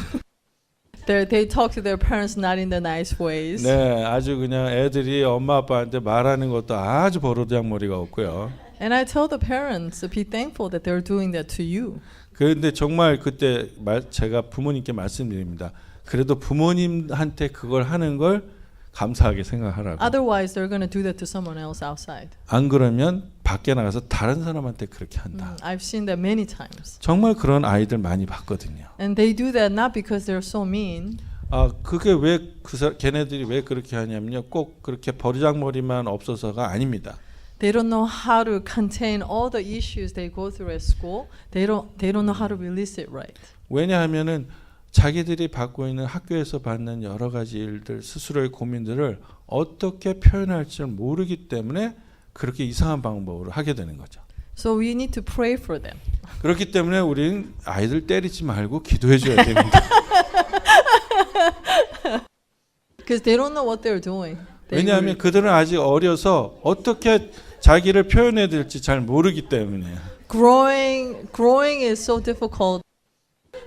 They talk to their parents not in the nice ways. 네, 아주 그냥 애들이 엄마 아빠한테 말하는 것도 아주 버르장머리가 없고요. And I tell the parents to be thankful that they're doing that to you. 그런데 정말 그때 제가 부모님께 말씀드립니다. 그래도 부모님한테 그걸 하는 걸 감사하게 생각하라고. Otherwise, they're going to do that to someone else outside. 안 그러면 밖에 나가서 다른 사람한테 그렇게 한다. I've seen that many times. 정말 그런 아이들 많이 봤거든요. And they do that not because they're so mean. 그게 왜 걔네들이 왜 그렇게 하냐면요. 꼭 그렇게 버르장머리만 없어서가 아닙니다. They don't know how to contain all the issues they go through at school. They don't know how to release it right. 왜냐하면은 자기들이 받고 있는 학교에서 받는 여러 가지 일들, 스스로의 고민들을 어떻게 표현할지 모르기 때문에 그렇게 이상한 방법으로 하게 되는 거죠. So we need to pray for them. 그렇기 때문에 우리는 아이들 때리지 말고 기도해 줘야 됩니다. Because they don't know what they're doing. 왜냐하면 그들은 아직 어려서 어떻게 자기를 표현해야 될지 잘 모르기 때문에. Growing is so difficult.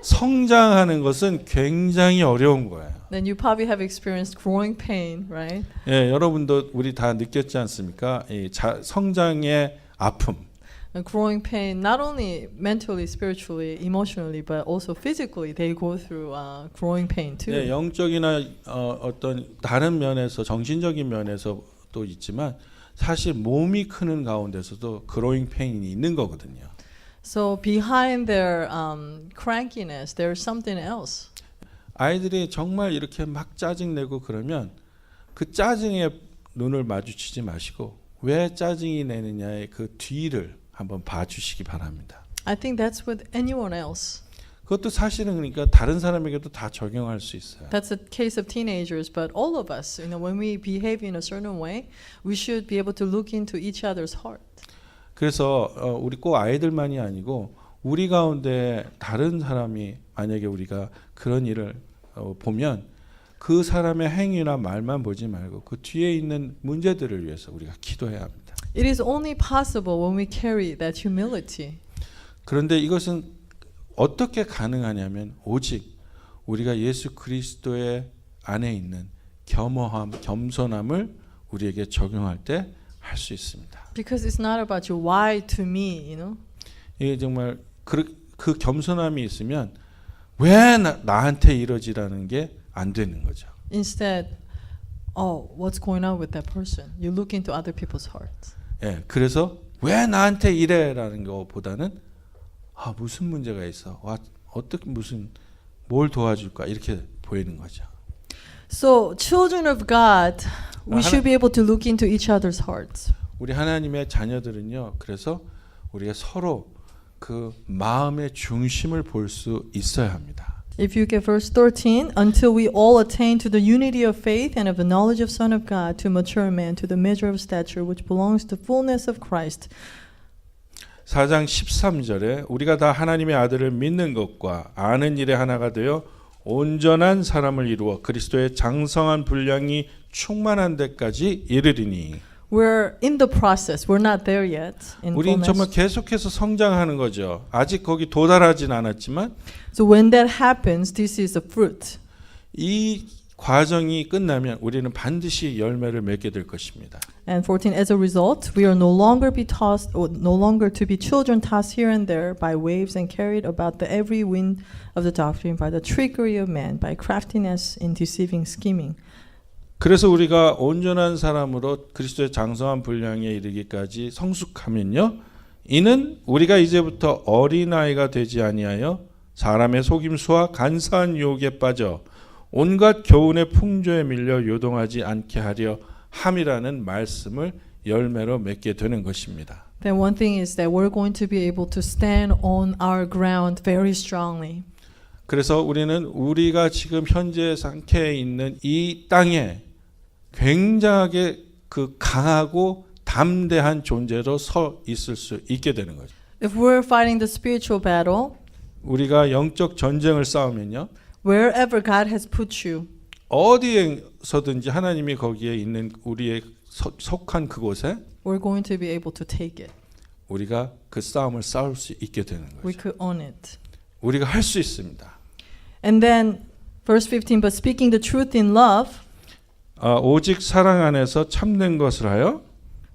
성장하는 것은 굉장히 어려운 거예요. Then you probably have experienced growing pain, right? 예, 여러분도 우리 다 느꼈지 않습니까? 성장의 아픔. And growing pain, not only mentally, spiritually, emotionally, but also physically, they go through growing pain too. 예, 영적이나 어떤 다른 면에서 정신적인 면에서도 있지만 사실 몸이 크는 가운데서도 growing pain이 있는 거거든요. So behind their crankiness, there's something else. 아이들이 정말 이렇게 막 짜증내고 그러면 그 짜증에 눈을 마주치지 마시고 왜 짜증이 내느냐의 그 뒤를 한번 봐주시기 바랍니다. I think that's with anyone else. 그것도 사실은 그러니까 다른 사람에게도 다 적용할 수 있어요. That's the case of teenagers, but all of us, when we behave in a certain way, we should be able to look into each other's heart. 그래서 우리 꼭 아이들만이 아니고 우리 가운데 다른 사람이 만약에 우리가 그런 일을 보면 그 사람의 행위나 말만 보지 말고 그 뒤에 있는 문제들을 위해서 우리가 기도해야 합니다. It is only possible when we carry that humility. 그런데 이것은 어떻게 가능하냐면 오직 우리가 예수 그리스도의 안에 있는 겸허함, 겸손함을 우리에게 적용할 때 할 수 있습니다. Because it's not about you. Why to me, 이게 정말 그 겸손함이 있으면 왜 나한테 이러지라는 게 안 되는 거죠. Instead, what's going on with that person? You look into other people's hearts. 예, 그래서 왜 나한테 이래라는 것보다는 무슨 문제가 있어? 어떻게 뭘 도와줄까? 이렇게 보이는 거죠. So, children of God, we should be able to look into each other's hearts. 우리 하나님의 자녀들은요. 그래서 우리가 서로 그 마음의 중심을 볼 수 있어야 합니다. If you get verse 13, until we all attain to the unity of faith and of the knowledge of Son of God, to mature man, to the measure of stature which belongs to fullness of Christ. 4장 13절에 우리가 다 하나님의 아들을 믿는 것과 아는 일에 하나가 되어 온전한 사람을 이루어 그리스도의 장성한 분량이 충만한 데까지 이르리니. We're in the process. We're not there yet. In 우리는 정말 fullness. 계속해서 성장하는 거죠. 아직 거기 도달하진 않았지만 So when that happens, this is the fruit. 이 과정이 끝나면 우리는 반드시 열매를 맺게 될 것입니다. And 14, as a result, we are no longer to be children tossed here and there by waves and carried about the every wind of the doctrine by the trickery of man, by craftiness in deceiving scheming. 그래서 우리가 온전한 사람으로 그리스도의 장성한 분량에 이르기까지 성숙하면요. 이는 우리가 이제부터 어린아이가 되지 아니하여 사람의 속임수와 간사한 유혹에 빠져 온갖 교훈의 풍조에 밀려 요동하지 않게 하려 함이라는 말씀을 열매로 맺게 되는 것입니다. Then one thing is that we're going to be able to stand on our ground very strongly. 그래서 우리는 우리가 지금 현재 상태에 있는 이 땅에 굉장하게 그 강하고 담대한 존재로 서 있을 수 있게 되는 거죠. If we're fighting the spiritual battle, 우리가 영적 전쟁을 싸우면요. wherever God has put you, 어디에서든지 하나님이 거기에 있는 우리의 속한 그곳에 we're going to be able to take it. 우리가 그 싸움을 싸울 수 있게 되는 We 거죠. could own it. 우리가 할 수 있습니다. And then verse 15, but speaking the truth in love, 오직 사랑 안에서 참된 것을 하여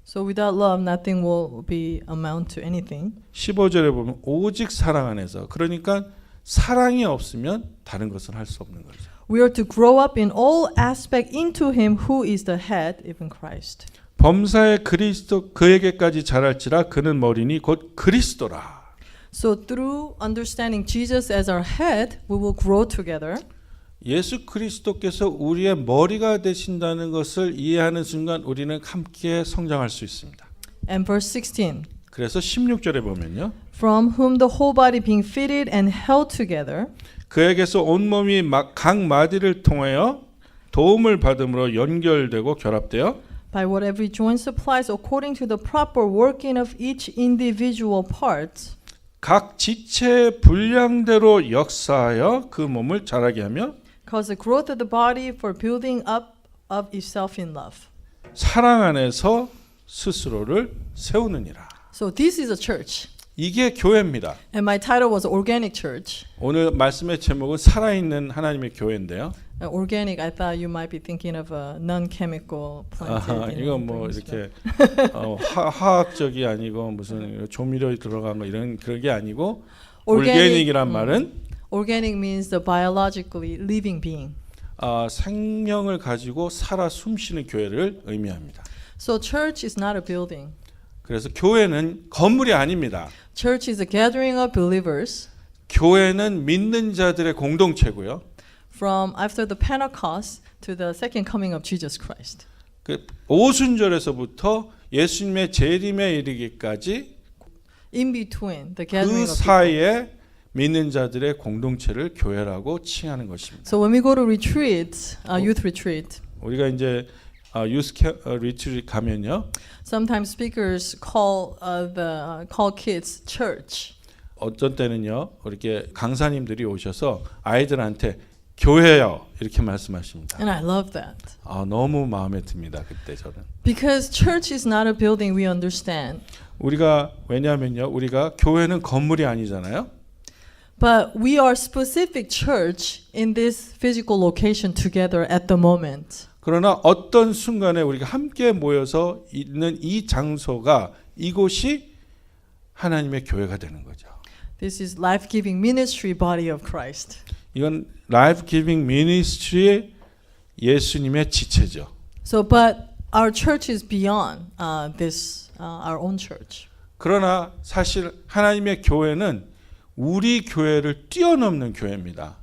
so without love nothing will be amount to anything. 15절에 보면 오직 사랑 안에서 그러니까 사랑이 없으면 다른 것은 할 수 없는 거죠. We are to grow up in all aspect into him who is the head, even Christ. 범사의 그리스도 그에게까지 자랄지라 그는 머리니 곧 그리스도라. So through understanding Jesus as our head, we will grow together. 예수 그리스도께서 우리의 머리가 되신다는 것을 이해하는 순간 우리는 함께 성장할 수 있습니다. And verse 16, 그래서 16절에 보면요. from whom the whole body being fitted and held together 그에게서 온몸이 각 마디를 통하여 도움을 받음으로 연결되고 결합되어 by what every joint supplies according to the proper working of each individual part, 각 지체의 분량대로 역사하여 그 몸을 자라게 하며 cause the growth of the body for building up of itself in love. 사랑 안에서 스스로를 세우느니라. So this is a church. 이게 교회입니다. And my title was Organic Church. 오늘 말씀의 제목은 살아있는 하나님의 교회인데요. Organic, I thought you might be thinking of a non-chemical planted. 이건 뭐 이렇게 화학적이 아니고 무슨 조미료 들어간 거 이런 그런 게 아니고 올게닉이란 말은 Organic means the biologically living being. 생명을 가지고 살아 숨쉬는 교회를 의미합니다. So church is not a building. 그래서 교회는 건물이 아닙니다. Church is a gathering of believers. 교회는 믿는 자들의 공동체고요. From after the Pentecost to the second coming of Jesus Christ. 그 오순절에서부터 예수님의 재림에 이르기까지 In between the 그 gathering of people. 사이에 믿는 자들의 공동체를 교회라고 칭하는 것입니다. So when we go to retreat, youth retreat, 우리가 이제 유스 리트릿 가면요. sometimes speakers call call kids church. 어떤 때는요. 이렇게 강사님들이 오셔서 아이들한테 교회요 이렇게 말씀하십니다. And I love that. 너무 마음에 듭니다. 그때 저는. Because church is not a building we understand. 우리가 왜냐하면요. 우리가 교회는 건물이 아니잖아요. But we are specific church in this physical location together at the moment. 그러나 어떤 순간에 우리가 함께 모여서 있는 이 장소가 이곳이 하나님의 교회가 되는 거죠. This is life-giving ministry body of Christ. 이건 라이프 기빙 미니스트리의 예수님의 지체죠. So, but our church is beyond this, our own church. 그러나 사실 하나님의 교회는 우리 교회를 뛰어넘는 교회입니다.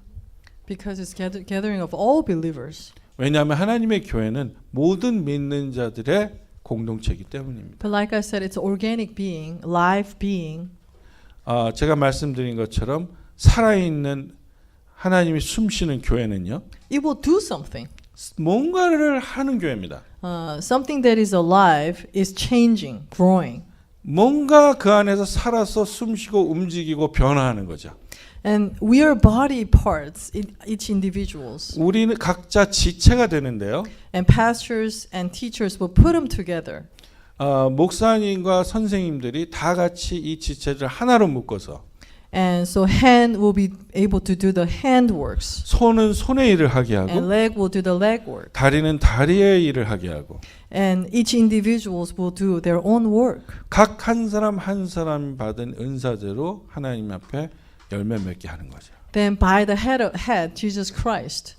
Because it's gathering of all believers. 왜냐하면 하나님의 교회는 모든 믿는 자들의 공동체이기 때문입니다. But like I said, it's organic being, live being. 제가 말씀드린 것처럼 살아있는 하나님이 숨쉬는 교회는요. It will do something. 뭔가를 하는 교회입니다. Something that is alive is changing, growing. 뭔가 그 안에서 살아서 숨쉬고 움직이고 변화하는 거죠. And we are body parts, each individuals. 우리는 각자 지체가 되는데요. And pastors and teachers will put them together. 목사님과 선생님들이 다 같이 이 지체를 하나로 묶어서 And so hand will be able to do the hand works. 손은 손의 일을 하게 And 하고 leg will do the leg work. 다리는 다리의 일을 하게 하고 And each individuals will do their own work. 각 한 사람 한 사람 받은 은사대로 하나님 앞에 열매 맺게 하는 거죠. Then by the head, Jesus Christ,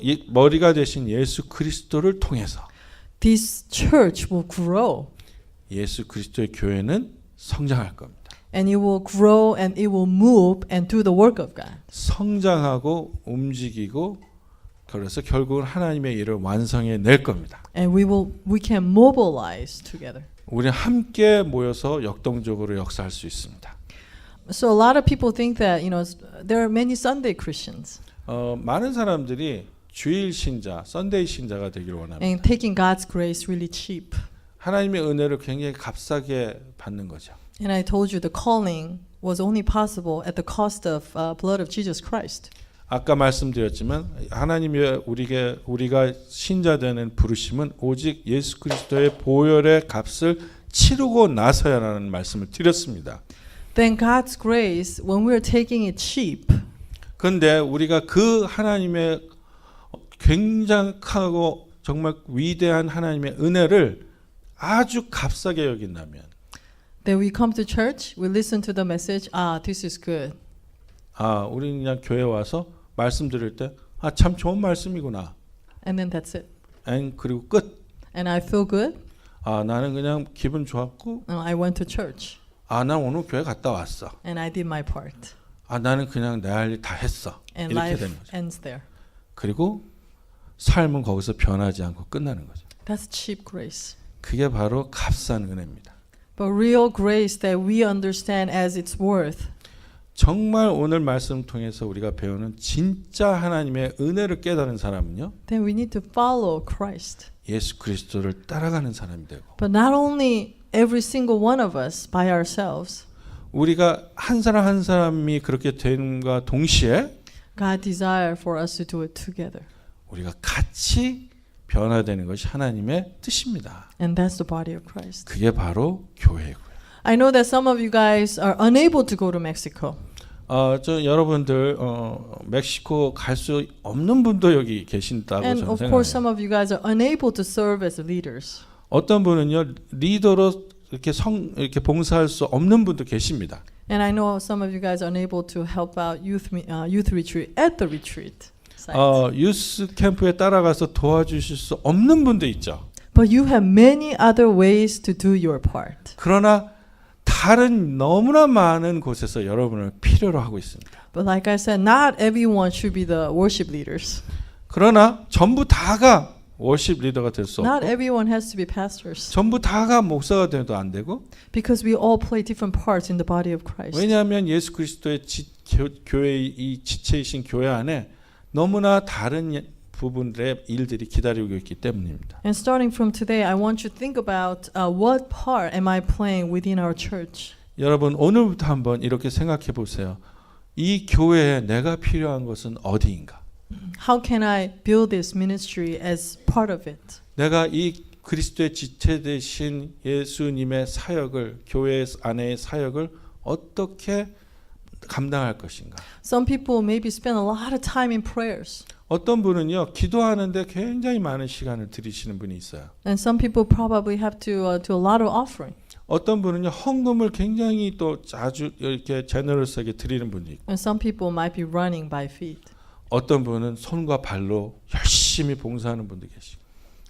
이 머리가 되신 예수 그리스도를 통해서 this church will grow. 예수 그리스도의 교회는 성장할 겁니다. And it will grow and it will move and do the work of God. 성장하고 움직이고 그래서 결국은 하나님의 일을 완성해 낼 겁니다. And we can mobilize together. 우리 함께 모여서 역동적으로 역사할 수 있습니다. So a lot of people think that, there are many Sunday Christians. 많은 사람들이 주일 신자, 썬데이 신자가 되기를 원합니다. And taking God's grace really cheap. 하나님의 은혜를 굉장히 값싸게 받는 거죠. And I told you the calling was only possible at the cost of blood of Jesus Christ. 아까 말씀드렸지만 하나님의 우리가 신자되는 부르심은 오직 예수 그리스도의 보혈의 값을 치르고 나서야라는 말씀을 드렸습니다. Then God's grace, when we're taking it cheap, 그런데 우리가 그 하나님의 굉장하고 정말 위대한 하나님의 은혜를 아주 값싸게 여긴다면 then we come to church, we listen to the message, this is good. 우리는 그냥 교회 와서 말씀 들을 때 참 좋은 말씀이구나. And then that's it. 그리고 끝. And I feel good. 나는 그냥 기분 좋았고 I went to church. 난 오늘 교회 갔다 왔어. And I did my part. 나는 그냥 내 할 일 다 했어. And 이렇게 life 되는 거죠. ends there. 그리고 삶은 거기서 변하지 않고 끝나는 거죠. That's cheap grace. 그게 바로 값싼 은혜입니다. But real grace that we understand as its worth. 정말 오늘 말씀 통해서 우리가 배우는 진짜 하나님의 은혜를 깨달은 사람은요. Then we need to follow Christ. 예수 그리스도를 따라가는 사람이 되고. But not only every single one of us by ourselves. 우리가 한 사람 한 사람이 그렇게 됨과 동시에 God desire for us to do it together. 우리가 같이 변화되는 것이 하나님의 뜻입니다. And that's the body of Christ. 그게 바로 교회고요. I know that some of you guys are unable to go to Mexico. 여러분들 멕시코 갈 수 없는 분도 여기 계신다고 And 저는 of course 생각해요. some of you guys are unable to serve as leaders. 어떤 분은요 리더로 이렇게 봉사할 수 없는 분도 계십니다. And I know some of you guys are unable to help out youth retreat at the retreat site. 유스 캠프에 따라가서 도와주실 수 없는 분도 있죠. But you have many other ways to do your part. 그러나 다른 너무나 많은 곳에서 여러분을 필요로 하고 있습니다. But like I said, not everyone should be the worship leaders. 그러나 전부 다가 워십 리더가 될 수 Not 없고 everyone has to be pastors. 전부 다가 목사가 돼도 안 되고 Because we all play different parts in the body of Christ. 왜냐하면 예수 그리스도의 교회 이 지체이신 교회 안에 너무나 다른 부분들의 일들이 기다리고 있기 때문입니다. And starting from today, I want you to think about what part am I playing within our church? 여러분 오늘부터 한번 이렇게 생각해 보세요. 이 교회에 내가 필요한 것은 어디인가? How can I build this ministry as part of it? 내가 이 그리스도의 지체 되신 예수님의 사역을 교회 안의 사역을 어떻게 감당할 것인가? Some people maybe spend a lot of time in prayers. 어떤 분은요 기도하는데 굉장히 많은 시간을 들이시는 분이 있어요. And some people probably have to do a lot of offering. 어떤 분은요 헌금을 굉장히 또 자주 이렇게 제너러스하게 드리는 분이 있고, And some people might be running by feet. 어떤 분은 손과 발로 열심히 봉사하는 분도 계시고.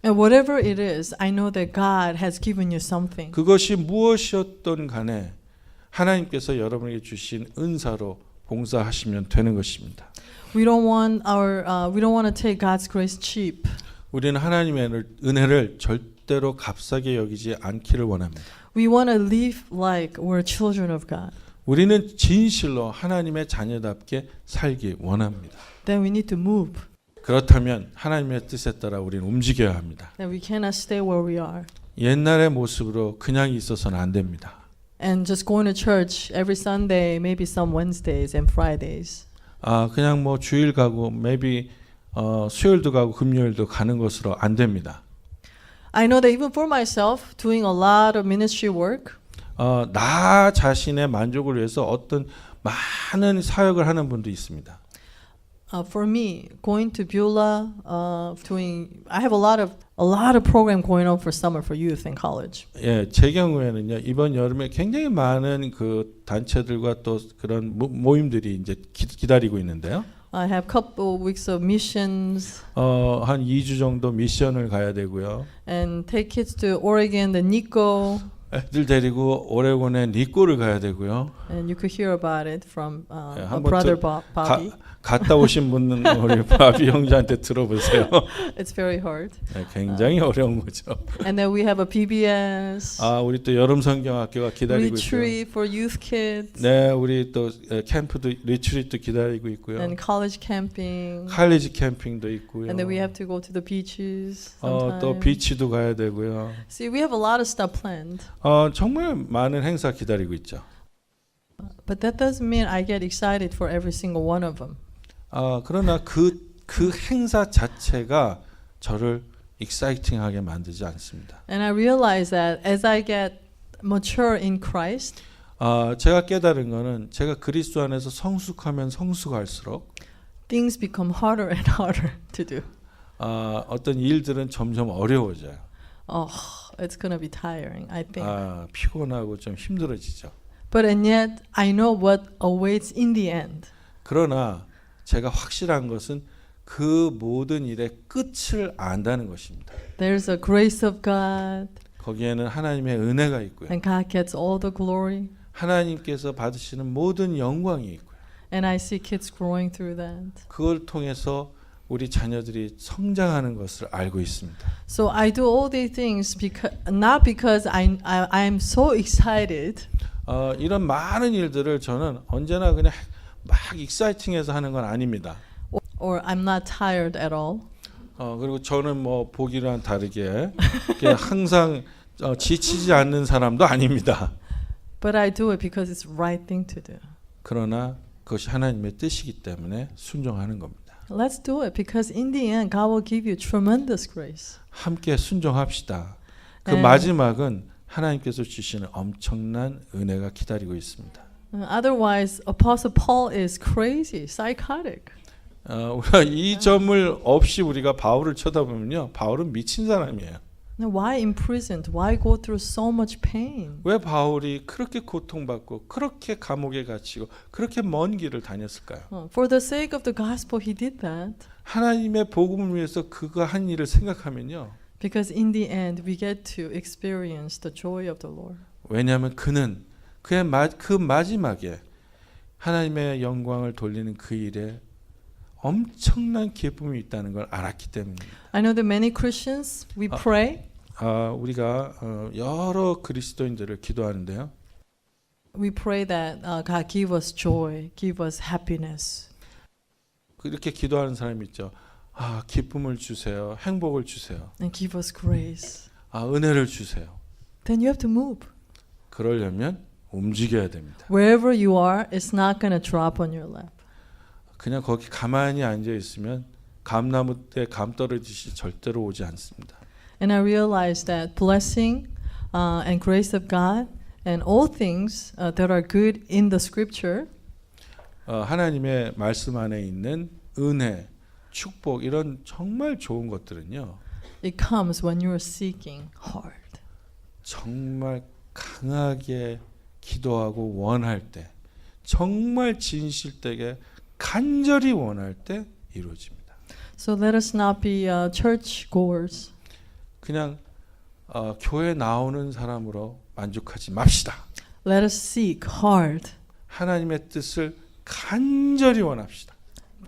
And whatever it is, I know that God has given you something. 그것이 무엇이었던 간에 하나님께서 여러분에게 주신 은사로 봉사하시면 되는 것입니다. We don't want to take God's grace cheap. 우리는 하나님의 은혜를 절대로 값싸게 여기지 않기를 원합니다. We want to live like we're children of God. 우리는 진실로 하나님의 자녀답게 살기 원합니다. Then we need to move. 그렇다면 하나님의 뜻에 따라 우리는 움직여야 합니다. That we cannot stay where we are. 옛날의 모습으로 그냥 있어서는 안 됩니다. And just going to church every Sunday, maybe some Wednesdays and Fridays. 그냥 뭐 주일 가고 maybe 수요일도 가고 금요일도 가는 것으로 안 됩니다. I know that even for myself, doing a lot of ministry work, 나 자신의 만족을 위해서 어떤 많은 사역을 하는 분도 있습니다. for me, going to Beulah, I have a lot of program going on for summer for youth and college. 예, 제 경우에는요 이번 여름에 굉장히 많은 그 단체들과 또 그런 모임들이 이제 기다리고 있는데요. I have couple weeks of missions 한 2주 정도 미션을 가야 되고요. and take kids to Oregon, the Nico, 애들 데리고 오레곤에 니꼬를 가야 되고요. and you could hear about it from 예, a 한번 brother Bobby. 갔다 오신 분은 우리 바비 형제한테 들어보세요. It's very hard. 네, 굉장히 어려운 거죠. And then we have a PBS. 우리 또 여름 성경학교가 기다리고 있고요. retreat for youth kids. 네, 우리 또 캠프도 리트리트 기다리고 있고요. And college camping. 칼리지 캠핑도 있고요. And then we have to go to the beaches. 또 비치도 가야 되고요. See, we have a lot of stuff planned. 정말 많은 행사 기다리고 있죠. But that doesn't mean I get excited for every single one of them. 그러나 그 행사 자체가 저를 exciting하게 만들지 않습니다. And I realize that as I get mature in Christ, 제가 깨달은 거는 제가 그리스도 안에서 성숙하면 성숙할수록 things become harder and harder to do. 어떤 일들은 점점 어려워져요. It's gonna be tiring, I think. 피곤하고 좀 힘들어지죠. But and yet I know what awaits in the end. 그러나 제가 확실한 것은 그 모든 일의 끝을 안다는 것입니다. There's a grace of God. 거기에는 하나님의 은혜가 있고요. And God gets all the glory. 하나님께서 받으시는 모든 영광이 있고요. And I see kids growing through that. 그걸 통해서 우리 자녀들이 성장하는 것을 알고 있습니다. So I do all these things not because I'm so excited. 이런 많은 일들을 저는 언제나 그냥 막 익사이팅해서 하는 건 아닙니다. Or I'm not tired at all. 그리고 저는 뭐 보기랑 다르게 항상 지치지 않는 사람도 아닙니다. But I do it because it's the right thing to do. 그러나 그것이 하나님의 뜻이기 때문에 순종하는 겁니다. Let's do it because in the end God will give you tremendous grace. 함께 순종합시다. 그 네. 마지막은 하나님께서 주시는 엄청난 은혜가 기다리고 있습니다. Otherwise, Apostle Paul is crazy, psychotic. 우리가 이 점을 없이 우리가 바울을 쳐다보면요, 바울은 미친 사람이에요. Now, why imprisoned? Why go through so much pain? 왜 바울이 그렇게 고통받고 그렇게 감옥에 갇히고 그렇게 먼 길을 다녔을까요? For the sake of the gospel, he did that. 하나님의 복음을 위해서 그가 한 일을 생각하면요. Because in the end, we get to experience the joy of the Lord. 왜냐하면 그는 그 마지막에 하나님의 영광을 돌리는 그 일에 엄청난 기쁨이 있다는 걸 알았기 때문입니다. I know that many Christians, we pray. 우리가 여러 그리스도인들을 기도하는데요. we pray that God give us joy, give us happiness. 그렇게 기도하는 사람이 있죠. 아, 기쁨을 주세요. 행복을 주세요. And give us grace. 아, 은혜를 주세요. Then you have to move. 그러려면 움직여야 됩니다. Wherever you are, it's not going to drop on your lap. 그냥 거기 가만히 앉아 있으면 감나무 때 감 떨어지시 절대로 오지 않습니다. And I realized that blessing and grace of God and all things that are good in the scripture 하나님의 말씀 안에 있는 은혜, 축복 이런 정말 좋은 것들은요. it comes when you are seeking hard. 정말 강하게 기도하고 원할 때, 정말 진실되게 간절히 원할 때 이루어집니다. So let us not be church goers. 그냥 교회 나오는 사람으로 만족하지 맙시다. Let us seek hard. 하나님의 뜻을 간절히 원합시다.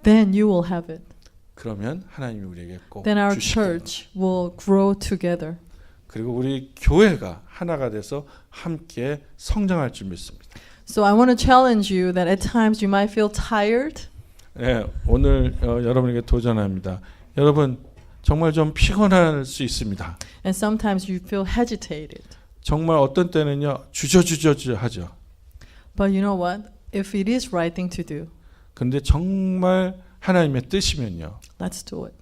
Then you will have it. 그러면 하나님이 우리에게 꼭 Then our 주실 겁니다. church will grow together. 그리고 우리 교회가 하나가 돼서 함께 성장할 줄 믿습니다. So I want to challenge you that at times you might feel tired. 네, 오늘 여러분에게 도전합니다. 여러분 정말 좀 피곤할 수 있습니다. And sometimes you feel agitated. 정말 어떤 때는요 주저하죠. But you know what? If it is right thing to do, 그런데 정말 하나님의 뜻이면요 let's do it.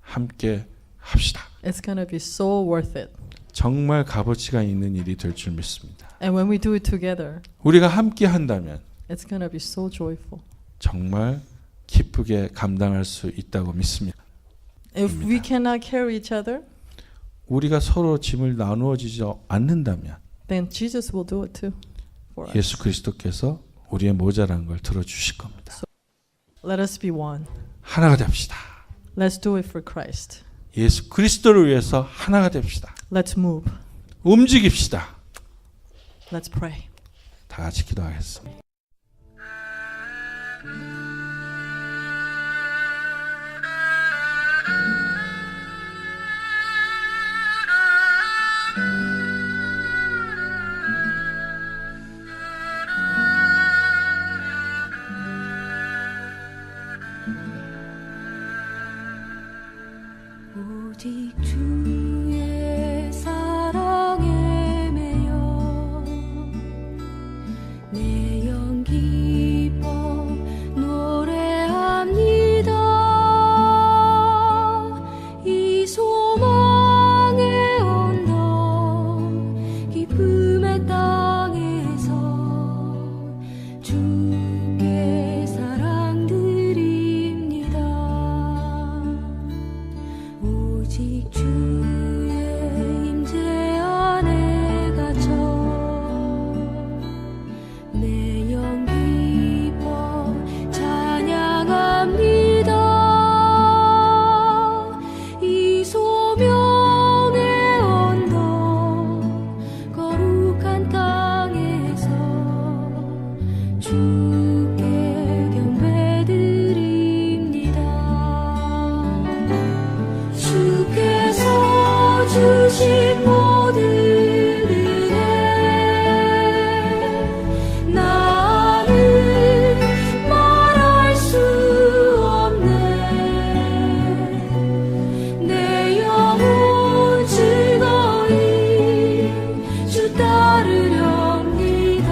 함께 합시다. It's going to be so worth it. 정말 값어치가 있는 일이 될 줄 믿습니다. And when we do it together, 우리가 함께 한다면 it's going to be so joyful. 정말 기쁘게 감당할 수 있다고 믿습니다. If we cannot carry each other, 우리가 서로 짐을 나누어지지 않는다면 then Jesus will do it too for us. 예수 그리스도께서 우리의 모자란 걸 들어주실 겁니다. Let us be one. 하나가 됩시다. Let's do it for Christ. 예수 그리스도를 위해서 하나가 됩시다. Let's move. 움직입시다. Let's pray. 다 같이 기도하겠습니다. 오직 주의 사랑에 매여 내 영 기뻐 노래합니다. 이 소망의 언덕 기쁨의 땅에서 주께 사랑드립니다. 오직 주의 임재 안에 갇혀 내 영 기뻐 찬양합니다. 이 소명의 언덕 거룩한 땅에서 주께 경배드립니다. 주께서 주신 모든 은혜 나는 말할 수 없네. 내 영혼 즐거이 주 따르렵니다.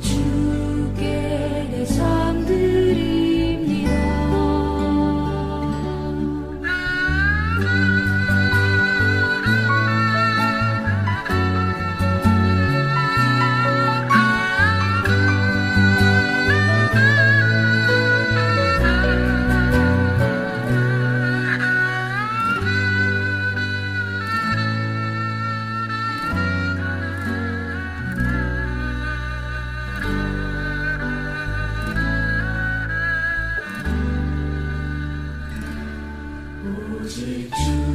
주께 내 삶 드립니다. 오직 주